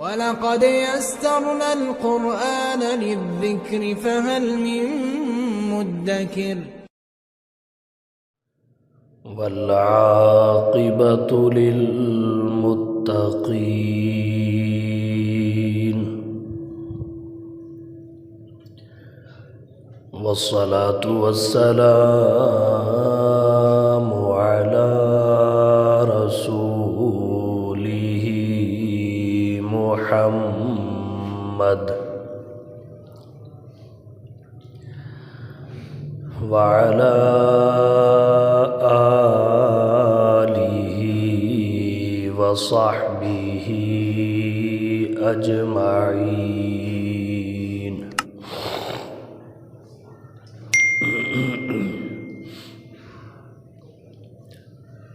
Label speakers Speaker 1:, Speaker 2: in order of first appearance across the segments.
Speaker 1: وَلَقَدْ يَسَّرْنَا الْقُرْآنَ لِلذِّكْرِ فَهَلْ مِن مُّدَّكِرٍ
Speaker 2: وَالْعَاقِبَةُ لِلْمُتَّقِينَ وَالصَّلَاةُ وَالسَّلَامُ عَلَى رَسُولِهِ محمد وعلى آله وصحبه أجمعين.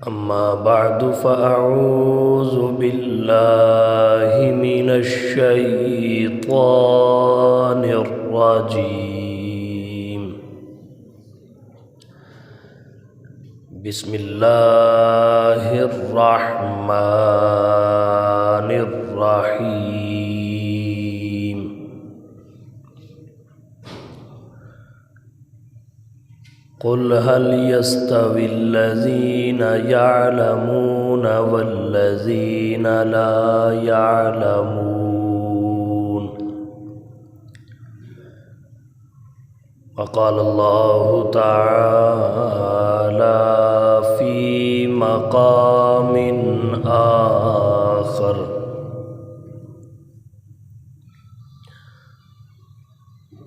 Speaker 2: أما بعد فأعوذ بالله من الشيطان الرجيم. بسم الله الرحمن الرحيم. قل هل يستوي الذين يعلمون والذين لا يعلمون؟ وقال الله تعالى في مقام آخر: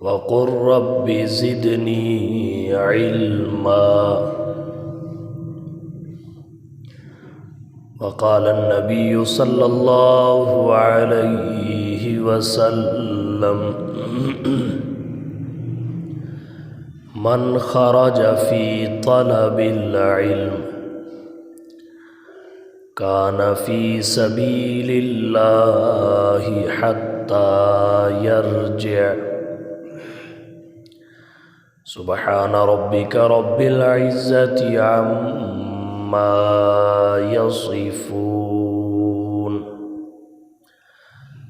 Speaker 2: وقل رب زدني علما. وقال النبي صلى الله عليه وسلم: من خرج في طلب العلم كان في سبيل الله حتى يرجع. سبحان ربك رب العزة عما يصفون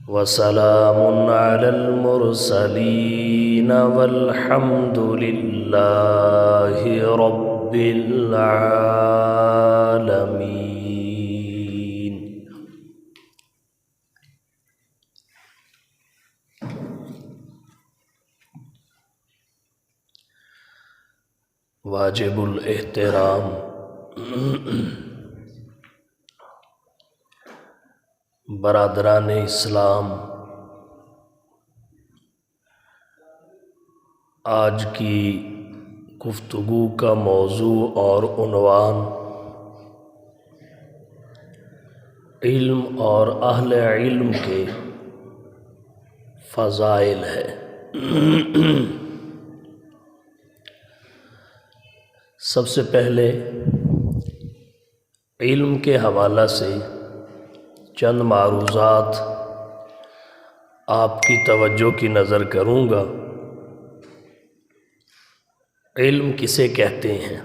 Speaker 2: وسلام على المرسلين والحمد لله رب العالمين. واجب الاحترام برادران اسلام، آج کی گفتگو کا موضوع اور عنوان علم اور اہل علم کے فضائل ہے۔ سب سے پہلے علم کے حوالہ سے چند معروضات آپ کی توجہ کی نظر کروں گا۔ علم کسے کہتے ہیں؟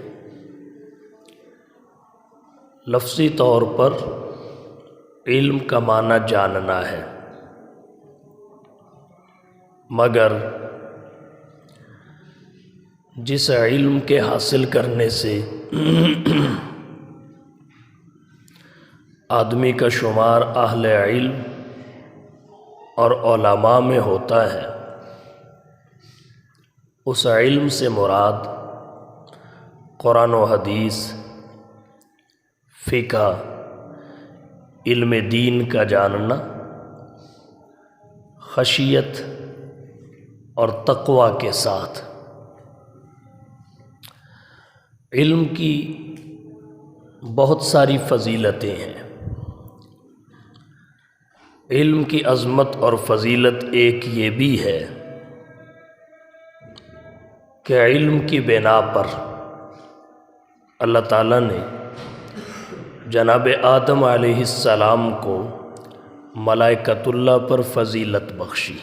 Speaker 2: لفظی طور پر علم کا معنی جاننا ہے، مگر جس علم کے حاصل کرنے سے آدمی کا شمار اہل علم اور علماء میں ہوتا ہے، اس علم سے مراد قرآن و حدیث، فقہ، علم دین کا جاننا، خشیت اور تقوی کے ساتھ۔ علم کی بہت ساری فضیلتیں ہیں۔ علم کی عظمت اور فضیلت ایک یہ بھی ہے کہ علم کی بنا پر اللہ تعالیٰ نے جناب آدم علیہ السلام کو ملائکۃ اللہ پر فضیلت بخشی۔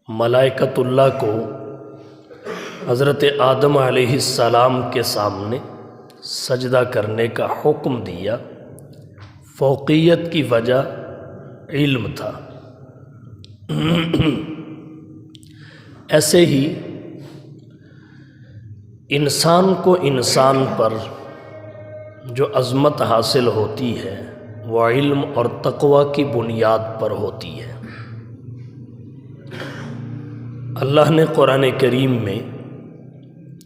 Speaker 2: ملائکۃ اللہ کو حضرت آدم علیہ السلام کے سامنے سجدہ کرنے کا حکم دیا۔ فوقیت کی وجہ علم تھا۔ ایسے ہی انسان کو انسان پر جو عظمت حاصل ہوتی ہے وہ علم اور تقوی کی بنیاد پر ہوتی ہے۔ اللہ نے قرآن کریم میں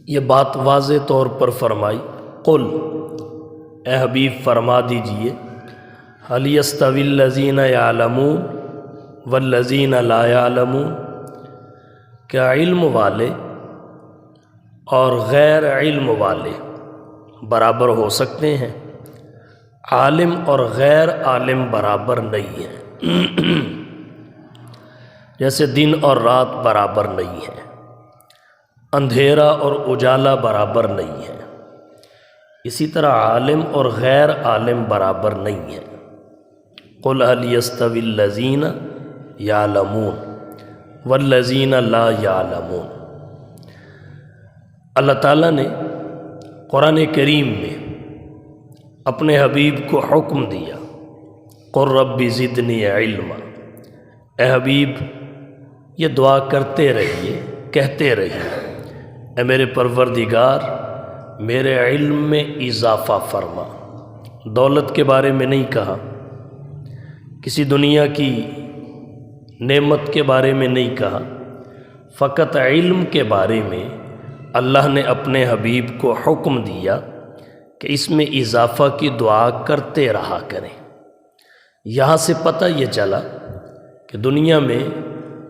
Speaker 2: یہ بات واضح طور پر فرمائی، قل اے حبیب فرما دیجئے، هل يستوي الذين يعلمون والذين لا يعلمون، کیا علم والے اور غیر علم والے برابر ہو سکتے ہیں؟ عالم اور غیر عالم برابر نہیں ہیں، جیسے دن اور رات برابر نہیں ہے، اندھیرا اور اجالا برابر نہیں ہے، اسی طرح عالم اور غیر عالم برابر نہیں ہے۔ قل هل يستوي الذين يعلمون والذين لا يعلمون۔ اللہ تعالیٰ نے قرآن کریم میں اپنے حبیب کو حکم دیا، قل رب زدنی علما، اے حبیب یہ دعا کرتے رہیے، کہتے رہیے، اے میرے پروردگار میرے علم میں اضافہ فرما۔ دولت کے بارے میں نہیں کہا، کسی دنیا کی نعمت کے بارے میں نہیں کہا، فقط علم کے بارے میں اللہ نے اپنے حبیب کو حکم دیا کہ اس میں اضافہ کی دعا کرتے رہا کریں۔ یہاں سے پتہ یہ چلا کہ دنیا میں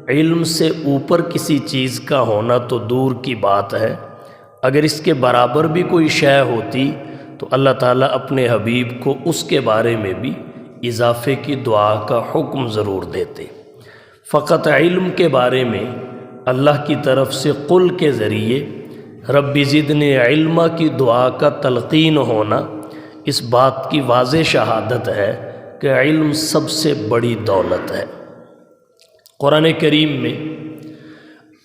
Speaker 2: علم سے اوپر کسی چیز کا ہونا تو دور کی بات ہے، اگر اس کے برابر بھی کوئی شے ہوتی تو اللہ تعالیٰ اپنے حبیب کو اس کے بارے میں بھی اضافے کی دعا کا حکم ضرور دیتے۔ فقط علم کے بارے میں اللہ کی طرف سے قل کے ذریعے رب زدنی علما کی دعا کا تلقین ہونا اس بات کی واضح شہادت ہے کہ علم سب سے بڑی دولت ہے۔ قرآن کریم میں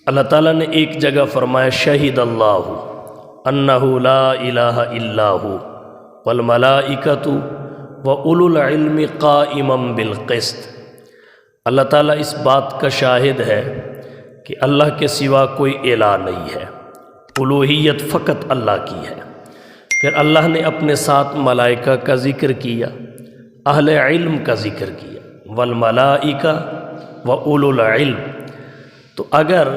Speaker 2: اللہ تعالیٰ نے ایک جگہ فرمایا، شہید اللہ انہ لا الہ الا ہو والملائکۃ وَأُولُو الْعِلْمِ قَائِمًا بِالْقِسْطِ۔ اللہ تعالیٰ اس بات کا شاہد ہے کہ اللہ کے سوا کوئی الہ نہیں ہے، الوہیت فقط اللہ کی ہے۔ پھر اللہ نے اپنے ساتھ ملائکہ کا ذکر کیا، اہل علم کا ذکر کیا، والملائکہ وَأُولُو الْعِلْمِ۔ تو اگر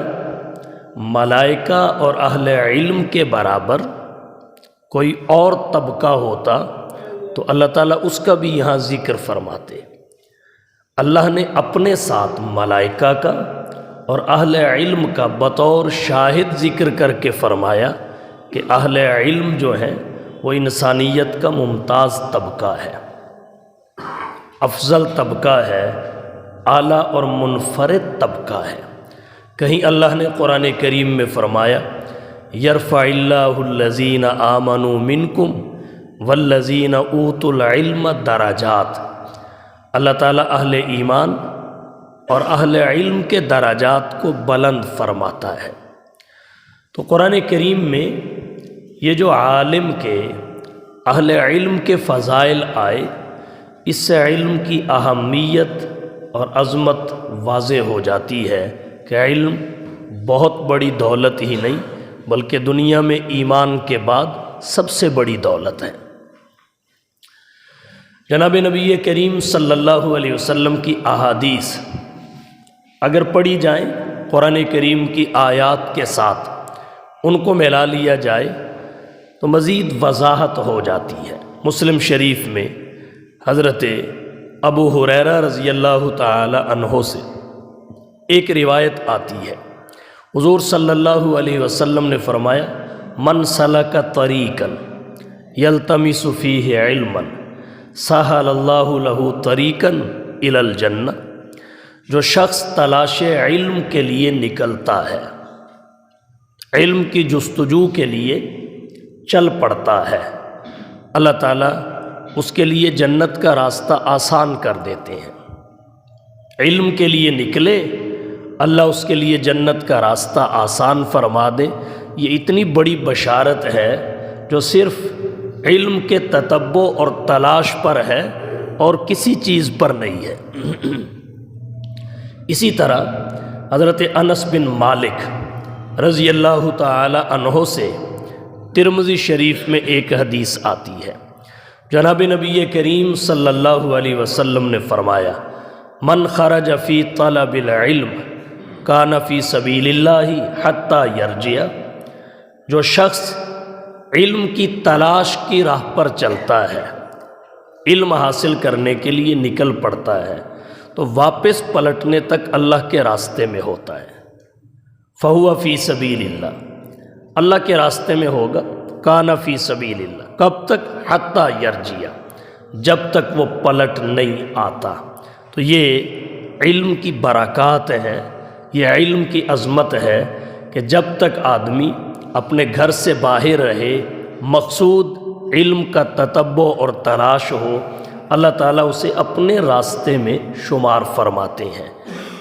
Speaker 2: ملائکہ اور اہل علم کے برابر کوئی اور طبقہ ہوتا تو اللہ تعالیٰ اس کا بھی یہاں ذکر فرماتے۔ اللہ نے اپنے ساتھ ملائکہ کا اور اہل علم کا بطور شاہد ذکر کر کے فرمایا کہ اہل علم جو ہیں وہ انسانیت کا ممتاز طبقہ ہے، افضل طبقہ ہے، اعلیٰ اور منفرد طبقہ ہے۔ کہیں اللہ نے قرآن کریم میں فرمایا، یرفع اللہ الذین آمنوا منکم والذین اوتوا العلم درجات۔ اللہ تعالیٰ اہل ایمان اور اہل علم کے درجات کو بلند فرماتا ہے۔ تو قرآن کریم میں یہ جو عالم کے اہل علم کے فضائل آئے، اس سے علم کی اہمیت اور عظمت واضح ہو جاتی ہے کہ علم بہت بڑی دولت ہی نہیں بلکہ دنیا میں ایمان کے بعد سب سے بڑی دولت ہے۔ جناب نبی کریم صلی اللہ علیہ وسلم کی احادیث اگر پڑھی جائیں قرآن کریم کی آیات کے ساتھ، ان کو ملا لیا جائے تو مزید وضاحت ہو جاتی ہے۔ مسلم شریف میں حضرت ابو ہریرہ رضی اللہ تعالی عنہ سے ایک روایت آتی ہے، حضور صلی اللہ علیہ وسلم نے فرمایا، من سلک طریقا یلتمس فیہ علما سہل اللہ لہ طریقا الی الجنہ۔ جو شخص تلاش علم کے لیے نکلتا ہے، علم کی جستجو کے لیے چل پڑتا ہے، اللہ تعالیٰ اس کے لیے جنت کا راستہ آسان کر دیتے ہیں۔ علم کے لیے نکلے، اللہ اس کے لیے جنت کا راستہ آسان فرما دے۔ یہ اتنی بڑی بشارت ہے جو صرف علم کے تتبع اور تلاش پر ہے، اور کسی چیز پر نہیں ہے۔ اسی طرح حضرت انس بن مالک رضی اللہ تعالی عنہ سے ترمذی شریف میں ایک حدیث آتی ہے، جناب نبی کریم صلی اللہ علیہ وسلم نے فرمایا، من خرج فی طلب العلم کان فی سبیل اللہ حتی یرجع، جو شخص علم کی تلاش کی راہ پر چلتا ہے، علم حاصل کرنے کے لیے نکل پڑتا ہے، تو واپس پلٹنے تک اللہ کے راستے میں ہوتا ہے، فہو فی سبیل اللہ، اللہ کے راستے میں ہوگا، کان فی سبیل اللہ، کب تک؟ حتی یرجع، جب تک وہ پلٹ نہیں آتا۔ تو یہ علم کی برکات ہے، یہ علم کی عظمت ہے کہ جب تک آدمی اپنے گھر سے باہر رہے، مقصود علم کا تتبع اور تلاش ہو، اللہ تعالیٰ اسے اپنے راستے میں شمار فرماتے ہیں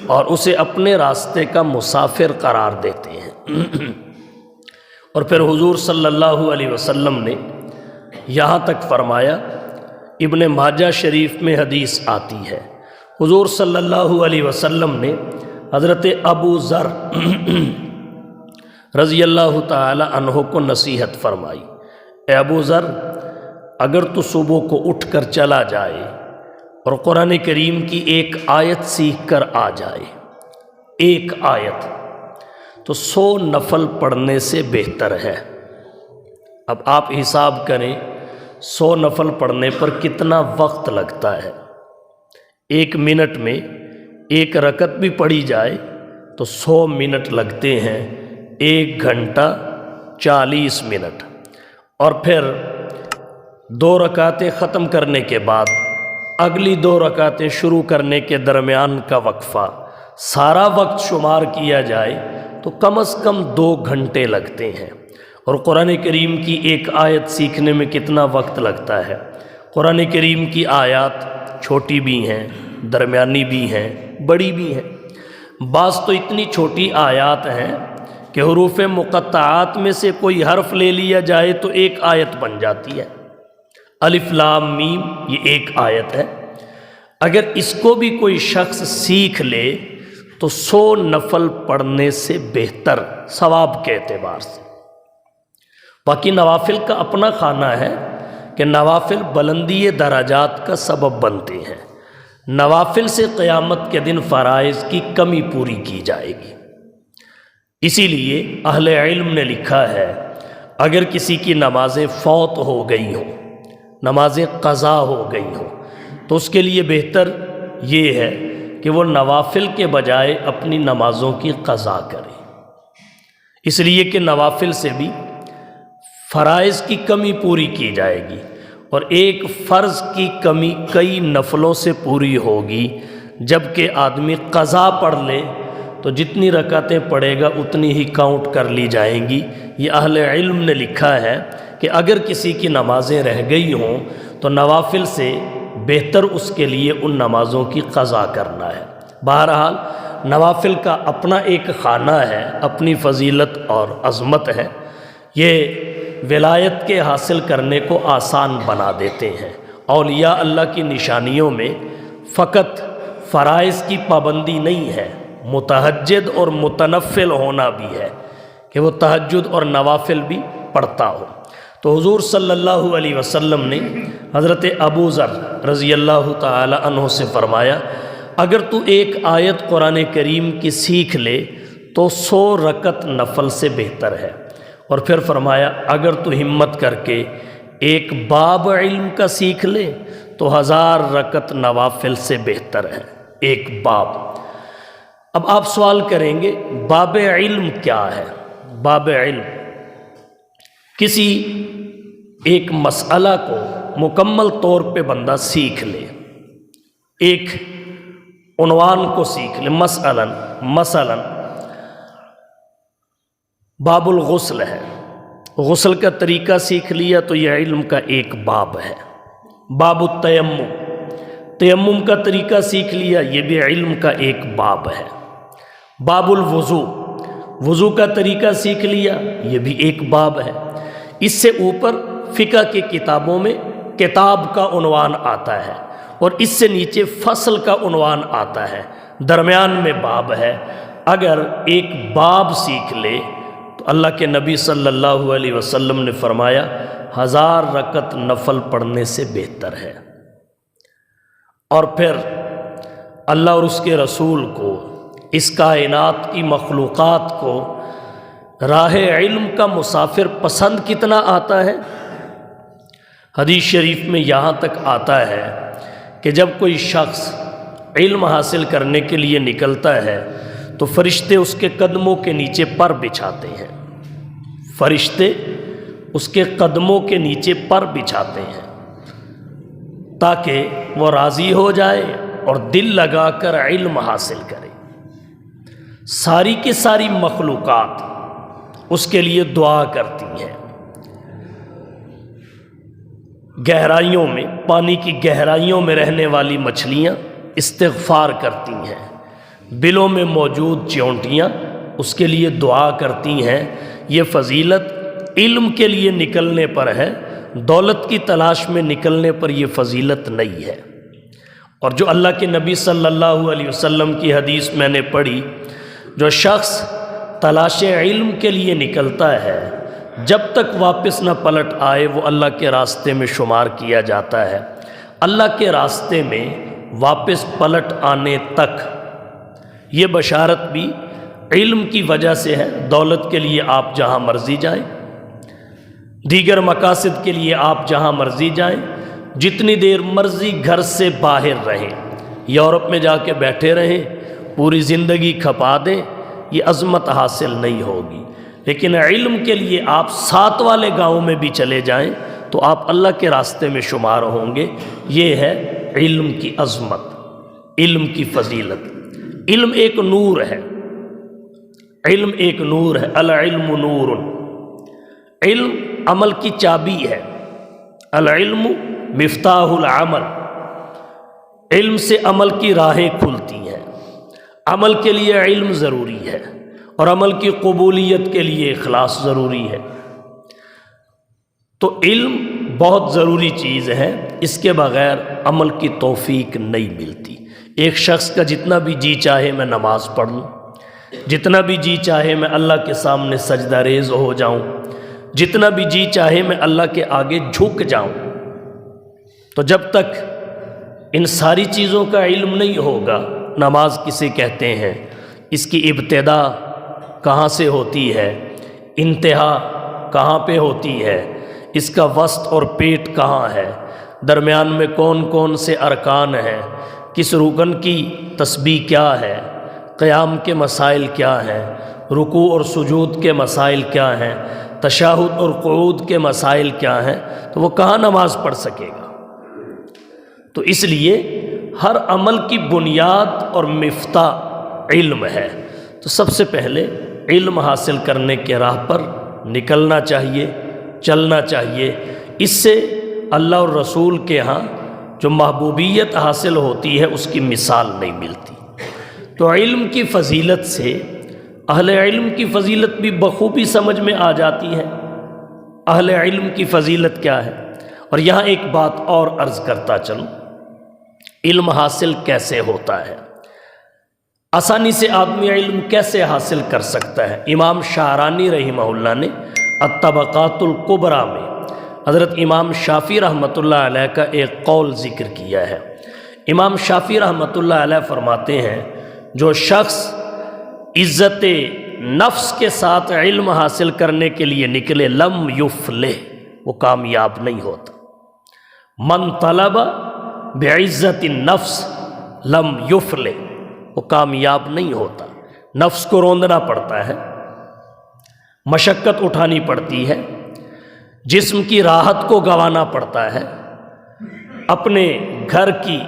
Speaker 2: اور اسے اپنے راستے کا مسافر قرار دیتے ہیں۔ اور پھر حضور صلی اللہ علیہ وسلم نے یہاں تک فرمایا، ابن ماجہ شریف میں حدیث آتی ہے، حضور صلی اللہ علیہ وسلم نے حضرت ابو ذر رضی اللہ تعالی عنہ کو نصیحت فرمائی، اے ابو ذر، اگر تو صبح کو اٹھ کر چلا جائے اور قرآن کریم کی ایک آیت سیکھ کر آ جائے، ایک آیت، تو 100 نفل پڑھنے سے بہتر ہے۔ اب آپ حساب کریں 100 نفل پڑھنے پر کتنا وقت لگتا ہے۔ 1 منٹ میں 1 رکعت بھی پڑھی جائے تو 100 منٹ لگتے ہیں، 1 گھنٹہ 40 منٹ، اور پھر 2 رکعتیں ختم کرنے کے بعد اگلی 2 رکعتیں شروع کرنے کے درمیان کا وقفہ، سارا وقت شمار کیا جائے تو کم از کم 2 گھنٹے لگتے ہیں۔ اور قرآن کریم کی ایک آیت سیکھنے میں کتنا وقت لگتا ہے؟ قرآن کریم کی آیات چھوٹی بھی ہیں، درمیانی بھی ہیں، بڑی بھی ہیں، بعض تو اتنی چھوٹی آیات ہیں کہ حروف مقطعات میں سے کوئی حرف لے لیا جائے تو ایک آیت بن جاتی ہے۔ الف لام میم، یہ ایک آیت ہے۔ اگر اس کو بھی کوئی شخص سیکھ لے تو 100 نفل پڑھنے سے بہتر ثواب کے اعتبار سے۔ باقی نوافل کا اپنا خانہ ہے کہ نوافل بلندی درجات کا سبب بنتے ہیں، نوافل سے قیامت کے دن فرائض کی کمی پوری کی جائے گی۔ اسی لیے اہل علم نے لکھا ہے، اگر کسی کی نمازیں فوت ہو گئی ہوں، نمازیں قضا ہو گئی ہوں، تو اس کے لیے بہتر یہ ہے کہ وہ نوافل کے بجائے اپنی نمازوں کی قضا کرے، اس لیے کہ نوافل سے بھی فرائض کی کمی پوری کی جائے گی، اور ایک فرض کی کمی کئی نفلوں سے پوری ہوگی۔ جبکہ آدمی قضا پڑھ لے تو جتنی رکعتیں پڑھے گا اتنی ہی کاؤنٹ کر لی جائیں گی۔ یہ اہل علم نے لکھا ہے کہ اگر کسی کی نمازیں رہ گئی ہوں تو نوافل سے بہتر اس کے لیے ان نمازوں کی قضا کرنا ہے۔ بہرحال نوافل کا اپنا ایک خانہ ہے، اپنی فضیلت اور عظمت ہے، یہ ولایت کے حاصل کرنے کو آسان بنا دیتے ہیں۔ اولیاء اللہ کی نشانیوں میں فقط فرائض کی پابندی نہیں ہے، متہجد اور متنفل ہونا بھی ہے، کہ وہ تہجد اور نوافل بھی پڑھتا ہو۔ تو حضور صلی اللہ علیہ وسلم نے حضرت ابو ذر رضی اللہ تعالی عنہ سے فرمایا، اگر تو ایک آیت قرآن کریم کی سیکھ لے تو 100 رکعت نفل سے بہتر ہے۔ اور پھر فرمایا، اگر تو ہمت کر کے ایک باب علم کا سیکھ لے تو 1000 رکعت نوافل سے بہتر ہے، ایک باب۔ اب آپ سوال کریں گے باب علم کیا ہے؟ باب علم کسی ایک مسئلہ کو مکمل طور پہ بندہ سیکھ لے، ایک عنوان کو سیکھ لے، مثلا باب الغسل ہے، غسل کا طریقہ سیکھ لیا تو یہ علم کا ایک باب ہے۔ باب التیمم، تیمم کا طریقہ سیکھ لیا، یہ بھی علم کا ایک باب ہے۔ باب الوضو، وضو کا طریقہ سیکھ لیا، یہ بھی ایک باب ہے۔ اس سے اوپر فقہ کی کتابوں میں کتاب کا عنوان آتا ہے، اور اس سے نیچے فصل کا عنوان آتا ہے، درمیان میں باب ہے۔ اگر ایک باب سیکھ لے تو اللہ کے نبی صلی اللہ علیہ وسلم نے فرمایا 1000 رکعت نفل پڑھنے سے بہتر ہے۔ اور پھر اللہ اور اس کے رسول کو، اس کائنات کی مخلوقات کو راہ علم کا مسافر پسند کتنا آتا ہے۔ حدیث شریف میں یہاں تک آتا ہے کہ جب کوئی شخص علم حاصل کرنے کے لیے نکلتا ہے تو فرشتے اس کے قدموں کے نیچے پر بچھاتے ہیں، فرشتے اس کے قدموں کے نیچے پر بچھاتے ہیں تاکہ وہ راضی ہو جائے اور دل لگا کر علم حاصل کرے۔ ساری کی ساری مخلوقات اس کے لیے دعا کرتی ہیں۔ گہرائیوں میں، پانی کی گہرائیوں میں رہنے والی مچھلیاں استغفار کرتی ہیں، بلوں میں موجود چیونٹیاں اس کے لیے دعا کرتی ہیں۔ یہ فضیلت علم کے لیے نکلنے پر ہے، دولت کی تلاش میں نکلنے پر یہ فضیلت نہیں ہے۔ اور جو اللہ کے نبی صلی اللہ علیہ وسلم کی حدیث میں نے پڑھی، جو شخص تلاش علم کے لیے نکلتا ہے جب تک واپس نہ پلٹ آئے وہ اللہ کے راستے میں شمار کیا جاتا ہے۔ اللہ کے راستے میں واپس پلٹ آنے تک یہ بشارت بھی علم کی وجہ سے ہے۔ دولت کے لیے آپ جہاں مرضی جائیں، دیگر مقاصد کے لیے آپ جہاں مرضی جائیں، جتنی دیر مرضی گھر سے باہر رہیں، یورپ میں جا کے بیٹھے رہیں، پوری زندگی کھپا دیں، یہ عظمت حاصل نہیں ہوگی۔ لیکن علم کے لیے آپ 7 والے گاؤں میں بھی چلے جائیں تو آپ اللہ کے راستے میں شمار ہوں گے۔ یہ ہے علم کی عظمت، علم کی فضیلت۔ علم ایک نور ہے، علم ایک نور ہے، العلم نور۔ علم عمل کی چابی ہے، العلم مفتاح العمل۔ علم سے عمل کی راہیں کھلتی ہیں۔ عمل کے لیے علم ضروری ہے اور عمل کی قبولیت کے لیے اخلاص ضروری ہے۔ تو علم بہت ضروری چیز ہے، اس کے بغیر عمل کی توفیق نہیں ملتی۔ ایک شخص کا جتنا بھی جی چاہے میں نماز پڑھ لوں، جتنا بھی جی چاہے میں اللہ کے سامنے سجدہ ریز ہو جاؤں، جتنا بھی جی چاہے میں اللہ کے آگے جھک جاؤں، تو جب تک ان ساری چیزوں کا علم نہیں ہوگا، نماز کسے کہتے ہیں، اس کی ابتدا کہاں سے ہوتی ہے، انتہا کہاں پہ ہوتی ہے، اس کا وسط اور پیٹ کہاں ہے، درمیان میں کون کون سے ارکان ہیں، کس رکن کی تسبیح کیا ہے، قیام کے مسائل کیا ہیں، رکوع اور سجود کے مسائل کیا ہیں، تشہد اور قعود کے مسائل کیا ہیں، تو وہ کہاں نماز پڑھ سکے گا۔ تو اس لیے ہر عمل کی بنیاد اور مفتاح علم ہے۔ تو سب سے پہلے علم حاصل کرنے کے راہ پر نکلنا چاہیے، چلنا چاہیے۔ اس سے اللہ اور رسول کے ہاں جو محبوبیت حاصل ہوتی ہے اس کی مثال نہیں ملتی۔ تو علم کی فضیلت سے اہل علم کی فضیلت بھی بخوبی سمجھ میں آ جاتی ہے۔ اہل علم کی فضیلت کیا ہے؟ اور یہاں ایک بات اور عرض کرتا چلوں، علم حاصل کیسے ہوتا ہے، آسانی سے آدمی علم کیسے حاصل کر سکتا ہے۔ امام شعرانی رحمہ اللہ نے الطبقات الکبریٰ میں حضرت امام شافعی رحمۃ اللہ علیہ کا ایک قول ذکر کیا ہے۔ امام شافعی رحمۃ اللہ علیہ فرماتے ہیں، جو شخص عزت نفس کے ساتھ علم حاصل کرنے کے لیے نکلے لم یفلح، وہ کامیاب نہیں ہوتا۔ من طلب بعزت النفس لم یفلح، وہ کامیاب نہیں ہوتا۔ نفس کو روندنا پڑتا ہے، مشقت اٹھانی پڑتی ہے، جسم کی راحت کو گنوانا پڑتا ہے، اپنے گھر کی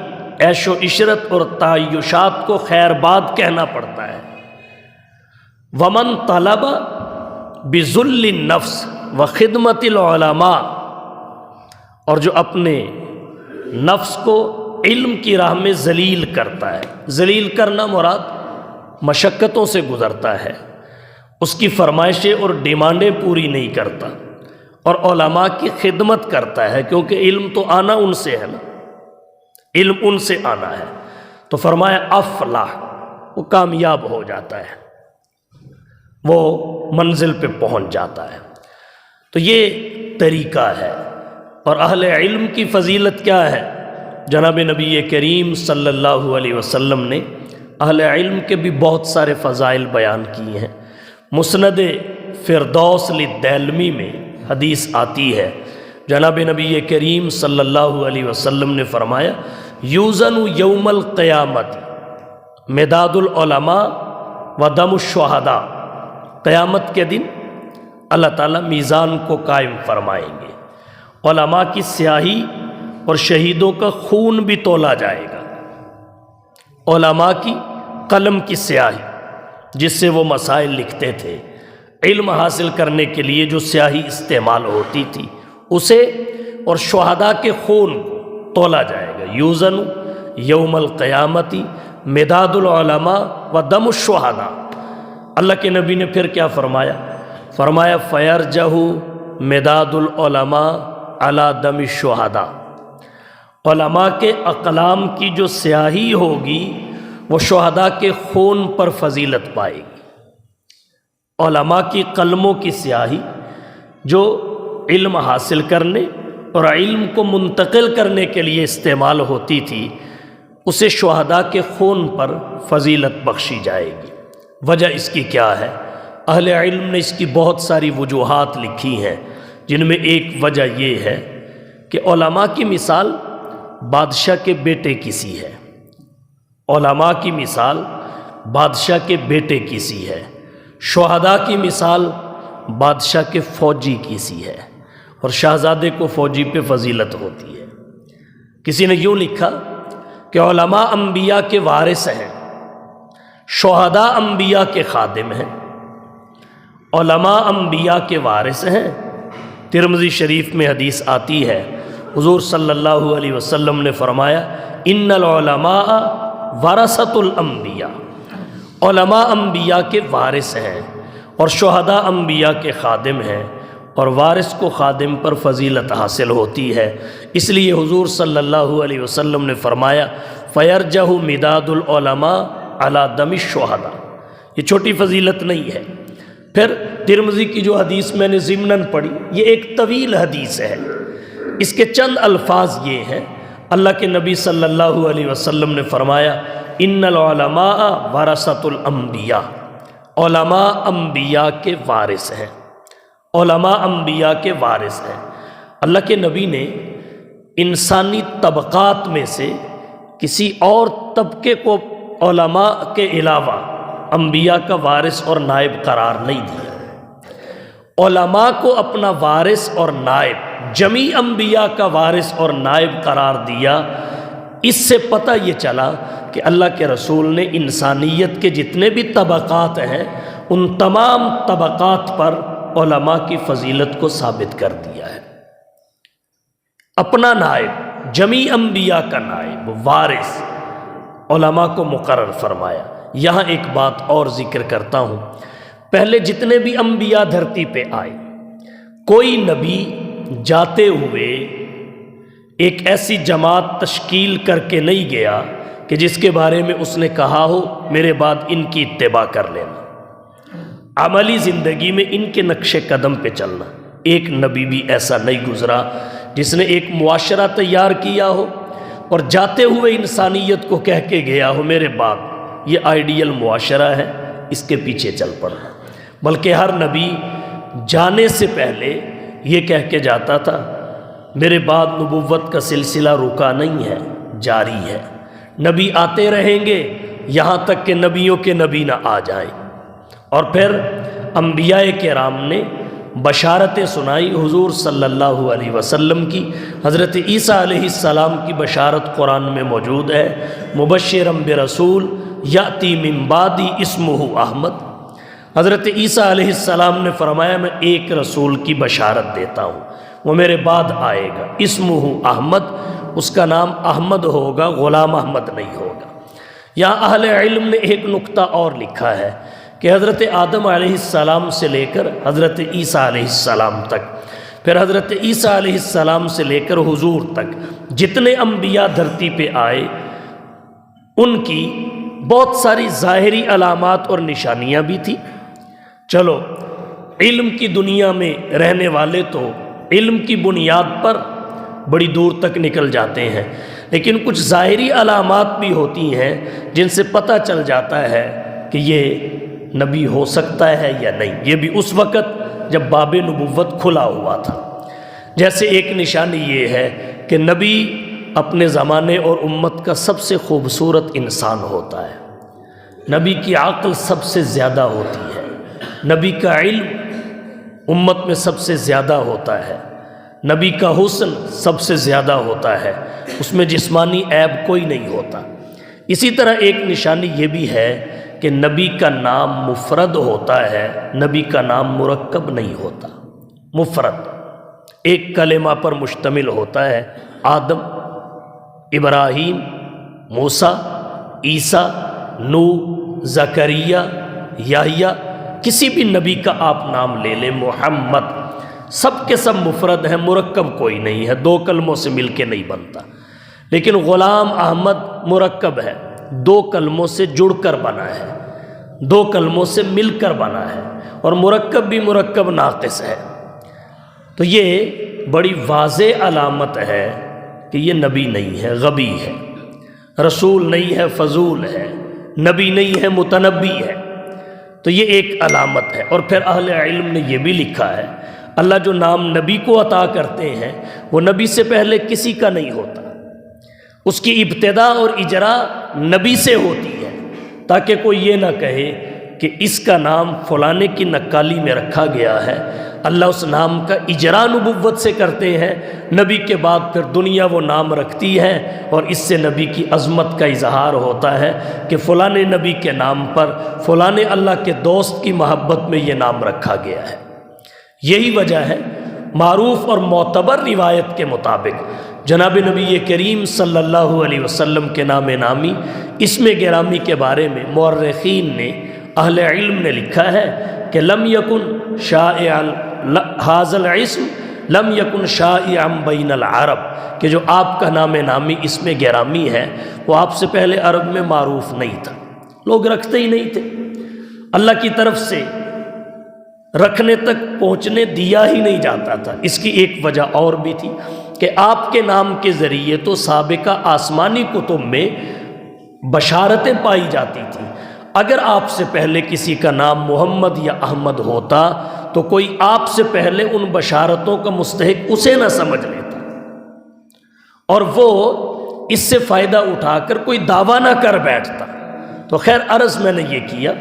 Speaker 2: عیش و عشرت اور تعیشات کو خیر باد کہنا پڑتا ہے۔ ومن طلب بذل النفس وخدمت العلماء، اور جو اپنے نفس کو علم کی راہ میں ذلیل کرتا ہے، ذلیل کرنا مراد مشقتوں سے گزرتا ہے، اس کی فرمائشیں اور ڈیمانڈیں پوری نہیں کرتا، اور علماء کی خدمت کرتا ہے، کیونکہ علم تو آنا ان سے ہے نا، علم ان سے آنا ہے۔ تو فرمایا افلاح، وہ کامیاب ہو جاتا ہے، وہ منزل پہ پہنچ جاتا ہے۔ تو یہ طریقہ ہے۔ اور اہل علم کی فضیلت کیا ہے؟ جناب نبی کریم صلی اللہ علیہ وسلم نے اہل علم کے بھی بہت سارے فضائل بیان کیے ہیں۔ مسند فردوس للدیلمی میں حدیث آتی ہے، جناب نبی کریم صلی اللہ علیہ وسلم نے فرمایا یوزن یوم القیامت مداد العلماء و دم الشہداء، قیامت کے دن اللہ تعالیٰ میزان کو قائم فرمائیں گے، علماء کی سیاہی اور شہیدوں کا خون بھی تولا جائے گا۔ علماء کی قلم کی سیاہی جس سے وہ مسائل لکھتے تھے، علم حاصل کرنے کے لیے جو سیاہی استعمال ہوتی تھی اسے، اور شہداء کے خون کو تولا جائے گا۔ یوزن یوم القیامتی مداد العلماء و دم الشہداء۔ اللہ کے نبی نے پھر کیا فرمایا؟ فرمایا فیرجہ مداد العلماء علی دم الشہداء، علماء کے اقلام کی جو سیاہی ہوگی وہ شہداء کے خون پر فضیلت پائے گی۔ علماء کی قلموں کی سیاہی جو علم حاصل کرنے اور علم کو منتقل کرنے کے لیے استعمال ہوتی تھی، اسے شہداء کے خون پر فضیلت بخشی جائے گی۔ وجہ اس کی کیا ہے؟ اہل علم نے اس کی بہت ساری وجوہات لکھی ہیں، جن میں ایک وجہ یہ ہے کہ علماء کی مثال بادشاہ کے بیٹے کی سی ہے۔ علماء کی مثال بادشاہ کے بیٹے کی سی ہے، شہداء کی مثال بادشاہ کے فوجی کی سی ہے، اور شہزادے کو فوجی پہ فضیلت ہوتی ہے۔ کسی نے یوں لکھا کہ علماء انبیاء کے وارث ہیں، شہداء انبیاء کے خادم ہیں۔ علماء انبیاء کے وارث ہیں۔ ترمذی شریف میں حدیث آتی ہے، حضور صلی اللہ علیہ وسلم نے فرمایا ان العلماء ورثۃ الانبیاء، علماء انبیاء کے وارث ہیں اور شہداء انبیاء کے خادم ہیں، اور وارث کو خادم پر فضیلت حاصل ہوتی ہے۔ اس لیے حضور صلی اللہ علیہ وسلم نے فرمایا فیرجہ مداد العلماء علی دم الشہداء۔ یہ چھوٹی فضیلت نہیں ہے۔ پھر ترمذی کی جو حدیث میں نے ضمناً پڑھی، یہ ایک طویل حدیث ہے، اس کے چند الفاظ یہ ہیں۔ اللہ کے نبی صلی اللہ علیہ وسلم نے فرمایا ان العلماء ورثۃ الانبیاء، علماء انبیاء کے وارث ہیں، علماء انبیاء کے وارث ہیں۔ اللہ کے نبی نے انسانی طبقات میں سے کسی اور طبقے کو علماء کے علاوہ انبیاء کا وارث اور نائب قرار نہیں دیا۔ علماء کو اپنا وارث اور نائب، جمیع انبیاء کا وارث اور نائب قرار دیا۔ اس سے پتہ یہ چلا کہ اللہ کے رسول نے انسانیت کے جتنے بھی طبقات ہیں ان تمام طبقات پر علماء کی فضیلت کو ثابت کر دیا ہے۔ اپنا نائب، جمیع انبیاء کا نائب، وارث، علماء کو مقرر فرمایا۔ یہاں ایک بات اور ذکر کرتا ہوں، پہلے جتنے بھی انبیاء دھرتی پہ آئے، کوئی نبی جاتے ہوئے ایک ایسی جماعت تشکیل کر کے نہیں گیا کہ جس کے بارے میں اس نے کہا ہو میرے بعد ان کی اتباع کر لینا، عملی زندگی میں ان کے نقش قدم پہ چلنا۔ ایک نبی بھی ایسا نہیں گزرا جس نے ایک معاشرہ تیار کیا ہو اور جاتے ہوئے انسانیت کو کہہ کے گیا ہو میرے بعد یہ آئیڈیل معاشرہ ہے، اس کے پیچھے چل پڑنا، بلکہ ہر نبی جانے سے پہلے یہ کہہ کے جاتا تھا میرے بعد نبوت کا سلسلہ رکا نہیں ہے، جاری ہے، نبی آتے رہیں گے یہاں تک کہ نبیوں کے نبی نہ آ جائیں۔ اور پھر انبیاء کرام نے بشارتیں سنائی حضور صلی اللہ علیہ وسلم کی۔ حضرت عیسیٰ علیہ السلام کی بشارت قرآن میں موجود ہے، مبشرا برسول یاتی من بعدی اسمہ احمد۔ حضرت عیسیٰ علیہ السلام نے فرمایا میں ایک رسول کی بشارت دیتا ہوں، وہ میرے بعد آئے گا، اسمہ احمد، اس کا نام احمد ہوگا، غلام احمد نہیں ہوگا۔ یہاں اہل علم نے ایک نقطہ اور لکھا ہے کہ حضرت آدم علیہ السلام سے لے کر حضرت عیسیٰ علیہ السلام تک، پھر حضرت عیسیٰ علیہ السلام سے لے کر حضور تک جتنے انبیاء دھرتی پہ آئے ان کی بہت ساری ظاہری علامات اور نشانیاں بھی تھیں۔ چلو علم کی دنیا میں رہنے والے تو علم کی بنیاد پر بڑی دور تک نکل جاتے ہیں، لیکن کچھ ظاہری علامات بھی ہوتی ہیں جن سے پتہ چل جاتا ہے کہ یہ نبی ہو سکتا ہے یا نہیں۔ یہ بھی اس وقت جب باب نبوت کھلا ہوا تھا۔ جیسے ایک نشانی یہ ہے کہ نبی اپنے زمانے اور امت کا سب سے خوبصورت انسان ہوتا ہے، نبی کی عقل سب سے زیادہ ہوتی ہے، نبی کا علم امت میں سب سے زیادہ ہوتا ہے، نبی کا حسن سب سے زیادہ ہوتا ہے، اس میں جسمانی عیب کوئی نہیں ہوتا۔ اسی طرح ایک نشانی یہ بھی ہے کہ نبی کا نام مفرد ہوتا ہے، نبی کا نام مرکب نہیں ہوتا، مفرد ایک کلمہ پر مشتمل ہوتا ہے۔ آدم، ابراہیم، موسیٰ، عیسیٰ، نوح، زکریا، یحییٰ، کسی بھی نبی کا آپ نام لے لیں، محمد، سب کے سب مفرد ہیں، مرکب کوئی نہیں ہے، دو کلموں سے مل کے نہیں بنتا۔ لیکن غلام احمد مرکب ہے، دو کلموں سے جڑ کر بنا ہے، دو کلموں سے مل کر بنا ہے، اور مرکب بھی مرکب ناقص ہے۔ تو یہ بڑی واضح علامت ہے کہ یہ نبی نہیں ہے، غبی ہے، رسول نہیں ہے، فضول ہے، نبی نہیں ہے، متنبی ہے۔ تو یہ ایک علامت ہے۔ اور پھر اہل علم نے یہ بھی لکھا ہے، اللہ جو نام نبی کو عطا کرتے ہیں وہ نبی سے پہلے کسی کا نہیں ہوتا، اس کی ابتدا اور اجرا نبی سے ہوتی ہے، تاکہ کوئی یہ نہ کہے کہ اس کا نام فلانے کی نقالی میں رکھا گیا ہے۔ اللہ اس نام کا اجرا نبوت سے کرتے ہیں، نبی کے بعد پھر دنیا وہ نام رکھتی ہے، اور اس سے نبی کی عظمت کا اظہار ہوتا ہے کہ فلانے نبی کے نام پر فلانے اللہ کے دوست کی محبت میں یہ نام رکھا گیا ہے۔ یہی وجہ ہے معروف اور معتبر روایت کے مطابق جناب نبی کریم صلی اللہ علیہ وسلم کے نام نامی، اسم گرامی کے بارے میں مورخین نے، اہل علم نے لکھا ہے کہ لم یکن شائع ھذا الاسم لم یکن شائعا بین العرب، کہ جو آپ کا نام نامی اسم گرامی ہے وہ آپ سے پہلے عرب میں معروف نہیں تھا، لوگ رکھتے ہی نہیں تھے، اللہ کی طرف سے رکھنے تک پہنچنے دیا ہی نہیں جاتا تھا۔ اس کی ایک وجہ اور بھی تھی کہ آپ کے نام کے ذریعے تو سابقہ آسمانی کتب میں بشارتیں پائی جاتی تھیں، اگر آپ سے پہلے کسی کا نام محمد یا احمد ہوتا تو کوئی آپ سے پہلے ان بشارتوں کا مستحق اسے نہ سمجھ لیتا، اور وہ اس سے فائدہ اٹھا کر کوئی دعویٰ نہ کر بیٹھتا۔ تو خیر عرض میں نے یہ کیا،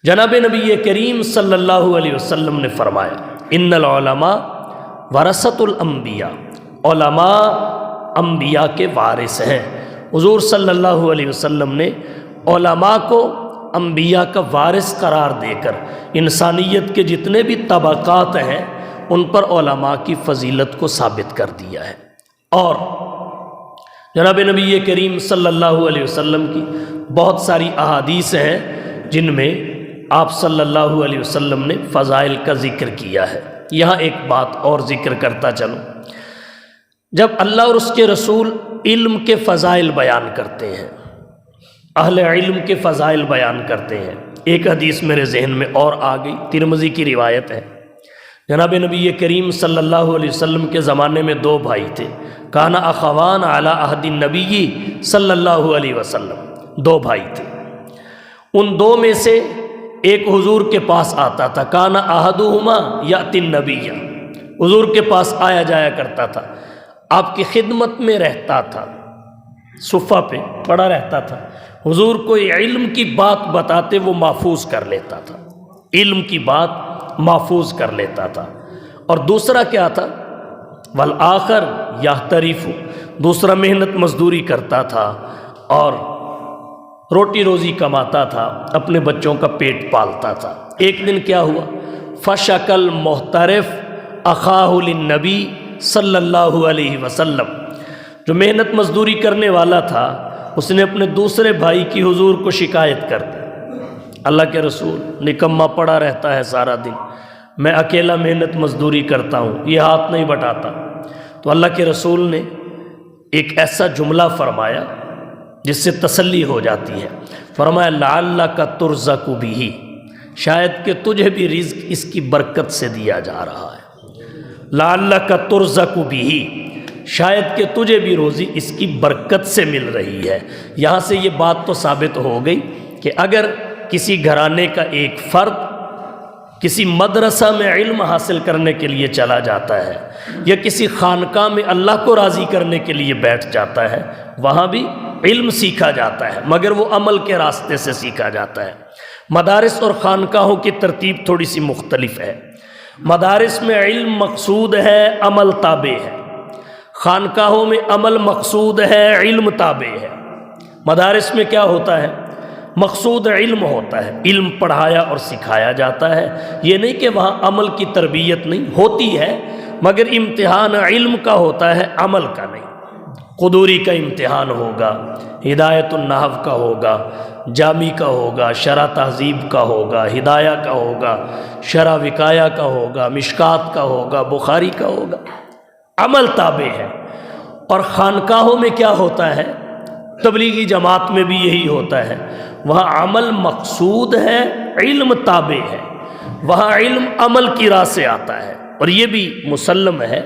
Speaker 2: جناب نبی کریم صلی اللہ علیہ وسلم نے فرمایا ان العلماء ورثۃ الانبیاء، علماء انبیاء کے وارث ہیں۔ حضور صلی اللہ علیہ وسلم نے علماء کو انبیاء کا وارث قرار دے کر انسانیت کے جتنے بھی طبقات ہیں ان پر علماء کی فضیلت کو ثابت کر دیا ہے۔ اور جناب نبی کریم صلی اللہ علیہ وسلم کی بہت ساری احادیث ہیں جن میں آپ صلی اللہ علیہ وسلم نے فضائل کا ذکر کیا ہے۔ یہاں ایک بات اور ذکر کرتا چلوں، جب اللہ اور اس کے رسول علم کے فضائل بیان کرتے ہیں، اہل علم کے فضائل بیان کرتے ہیں، ایک حدیث میرے ذہن میں اور آ گئی، ترمذی کی روایت ہے، جناب نبی کریم صلی اللہ علیہ وسلم کے زمانے میں دو بھائی تھے، کانا اخوان علی عہد النبی صلی اللہ علیہ وسلم، دو بھائی تھے، ان دو میں سے ایک حضور کے پاس آتا تھا، کانا احدہما یأتی النبی، حضور کے پاس آیا جایا کرتا تھا، آپ کی خدمت میں رہتا تھا، صفہ پہ پڑا رہتا تھا، حضور کوئی علم کی بات بتاتے وہ محفوظ کر لیتا تھا، علم کی بات محفوظ کر لیتا تھا۔ اور دوسرا کیا تھا، والآخر یحترف، دوسرا محنت مزدوری کرتا تھا اور روٹی روزی کماتا تھا، اپنے بچوں کا پیٹ پالتا تھا۔ ایک دن کیا ہوا، فشکل محترف اخاہ للنبی صلی اللہ علیہ وسلم، جو محنت مزدوری کرنے والا تھا اس نے اپنے دوسرے بھائی کی حضور کو شکایت کر دی، اللہ کے رسول نکما پڑا رہتا ہے سارا دن، میں اکیلا محنت مزدوری کرتا ہوں، یہ ہاتھ نہیں بٹاتا۔ تو اللہ کے رسول نے ایک ایسا جملہ فرمایا جس سے تسلی ہو جاتی ہے. فرمایا لعلک ترزق بہ، شاید کہ تجھے بھی رزق اس کی برکت سے دیا جا رہا ہے. لعلک ترزق بہ، شاید کہ تجھے بھی روزی اس کی برکت سے مل رہی ہے. یہاں سے یہ بات تو ثابت ہو گئی کہ اگر کسی گھرانے کا ایک فرد کسی مدرسہ میں علم حاصل کرنے کے لیے چلا جاتا ہے یا کسی خانقاہ میں اللہ کو راضی کرنے کے لیے بیٹھ جاتا ہے، وہاں بھی علم سیکھا جاتا ہے، مگر وہ عمل کے راستے سے سیکھا جاتا ہے. مدارس اور خانقاہوں کی ترتیب تھوڑی سی مختلف ہے. مدارس میں علم مقصود ہے، عمل تابع ہے. خانقاہوں میں عمل مقصود ہے، علم تابع ہے. مدارس میں کیا ہوتا ہے؟ مقصود علم ہوتا ہے، علم پڑھایا اور سکھایا جاتا ہے. یہ نہیں کہ وہاں عمل کی تربیت نہیں ہوتی ہے، مگر امتحان علم کا ہوتا ہے، عمل کا نہیں. قدوری کا امتحان ہوگا، ہدایت النحو کا ہوگا، جامی کا ہوگا، شرح تہذیب کا ہوگا، ہدایہ کا ہوگا، شرح وقایہ کا ہوگا، مشکات کا ہوگا، بخاری کا ہوگا. عمل تابع ہے. اور خانقاہوں میں کیا ہوتا ہے؟ تبلیغی جماعت میں بھی یہی ہوتا ہے. وہاں عمل مقصود ہے، علم تابع ہے. وہاں علم عمل کی راہ سے آتا ہے. اور یہ بھی مسلم ہے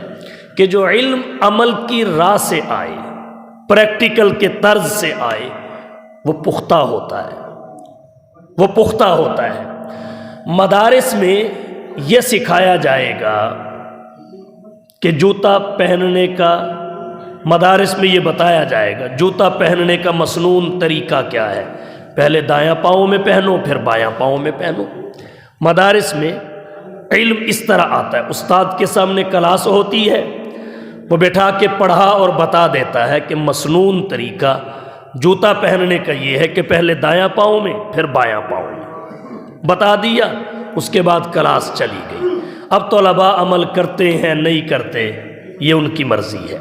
Speaker 2: کہ جو علم عمل کی راہ سے آئے، پریکٹیکل کے طرز سے آئے، وہ پختہ ہوتا ہے، وہ پختہ ہوتا ہے. مدارس میں یہ سکھایا جائے گا کہ جوتا پہننے کا، مدارس میں یہ بتایا جائے گا جوتا پہننے کا مسنون طریقہ کیا ہے. پہلے دایاں پاؤں میں پہنو، پھر بایاں پاؤں میں پہنو. مدارس میں علم اس طرح آتا ہے. استاد کے سامنے کلاس ہوتی ہے، وہ بٹھا کے پڑھا اور بتا دیتا ہے کہ مسنون طریقہ جوتا پہننے کا یہ ہے کہ پہلے دایاں پاؤں میں پھر بایاں پاؤں میں. بتا دیا، اس کے بعد کلاس چلی گئی. اب طلباء عمل کرتے ہیں نہیں کرتے، یہ ان کی مرضی ہے.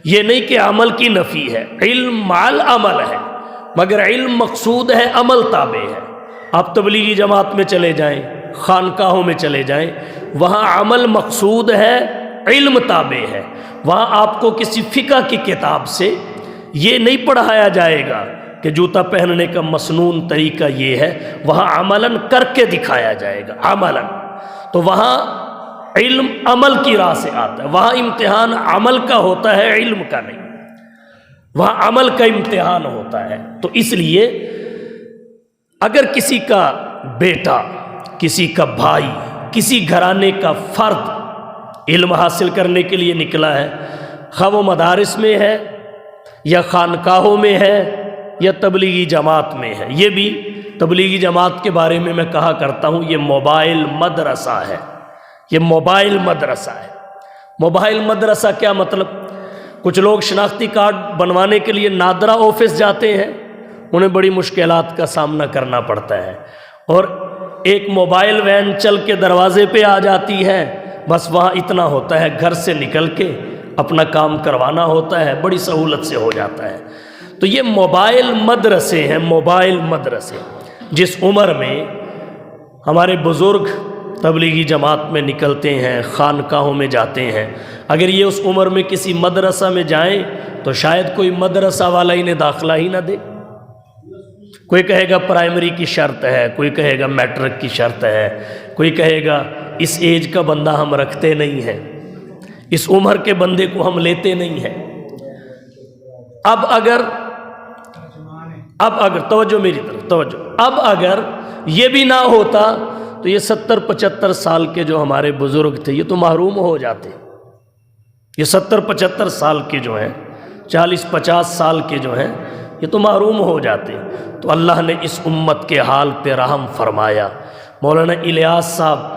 Speaker 2: یہ نہیں کہ عمل کی نفی ہے، علم مال عمل ہے، مگر علم مقصود ہے، عمل تابع ہے. آپ تبلیغی جماعت میں چلے جائیں، خانقاہوں میں چلے جائیں، وہاں عمل مقصود ہے، علم تابع ہے. وہاں آپ کو کسی فقہ کی کتاب سے یہ نہیں پڑھایا جائے گا کہ جوتا پہننے کا مسنون طریقہ یہ ہے، وہاں عملاً کر کے دکھایا جائے گا، عملاً. تو وہاں علم عمل کی راہ سے آتا ہے. وہاں امتحان عمل کا ہوتا ہے، علم کا نہیں. وہاں عمل کا امتحان ہوتا ہے. تو اس لیے اگر کسی کا بیٹا، کسی کا بھائی، کسی گھرانے کا فرد علم حاصل کرنے کے لیے نکلا ہے، خواہ وہ مدارس میں ہے یا خانقاہوں میں ہے یا تبلیغی جماعت میں ہے. یہ بھی تبلیغی جماعت کے بارے میں کہا کرتا ہوں، یہ موبائل مدرسہ ہے. یہ موبائل مدرسہ ہے. موبائل مدرسہ کیا مطلب؟ کچھ لوگ شناختی کارڈ بنوانے کے لیے نادرا آفس جاتے ہیں، انہیں بڑی مشکلات کا سامنا کرنا پڑتا ہے، اور ایک موبائل وین چل کے دروازے پہ آ جاتی ہے، بس وہاں اتنا ہوتا ہے گھر سے نکل کے اپنا کام کروانا ہوتا ہے، بڑی سہولت سے ہو جاتا ہے. تو یہ موبائل مدرسے ہیں، موبائل مدرسے. جس عمر میں ہمارے بزرگ تبلیغی جماعت میں نکلتے ہیں، خانقاہوں میں جاتے ہیں، اگر یہ اس عمر میں کسی مدرسہ میں جائیں تو شاید کوئی مدرسہ والا انہیں داخلہ ہی نہ دے. کوئی کہے گا پرائمری کی شرط ہے، کوئی کہے گا میٹرک کی شرط ہے، کوئی کہے گا اس ایج کا بندہ ہم رکھتے نہیں ہیں، اس عمر کے بندے کو ہم لیتے نہیں ہیں. اب اگر توجہ میری طرف توجہ، اب اگر یہ بھی نہ ہوتا تو یہ 70-75 سال کے جو ہمارے بزرگ تھے یہ تو محروم ہو جاتے. یہ 70-75 سال کے جو ہیں، 40-50 سال کے جو ہیں، یہ تو محروم ہو جاتے. تو اللہ نے اس امت کے حال پہ رحم فرمایا. مولانا الیاس صاحب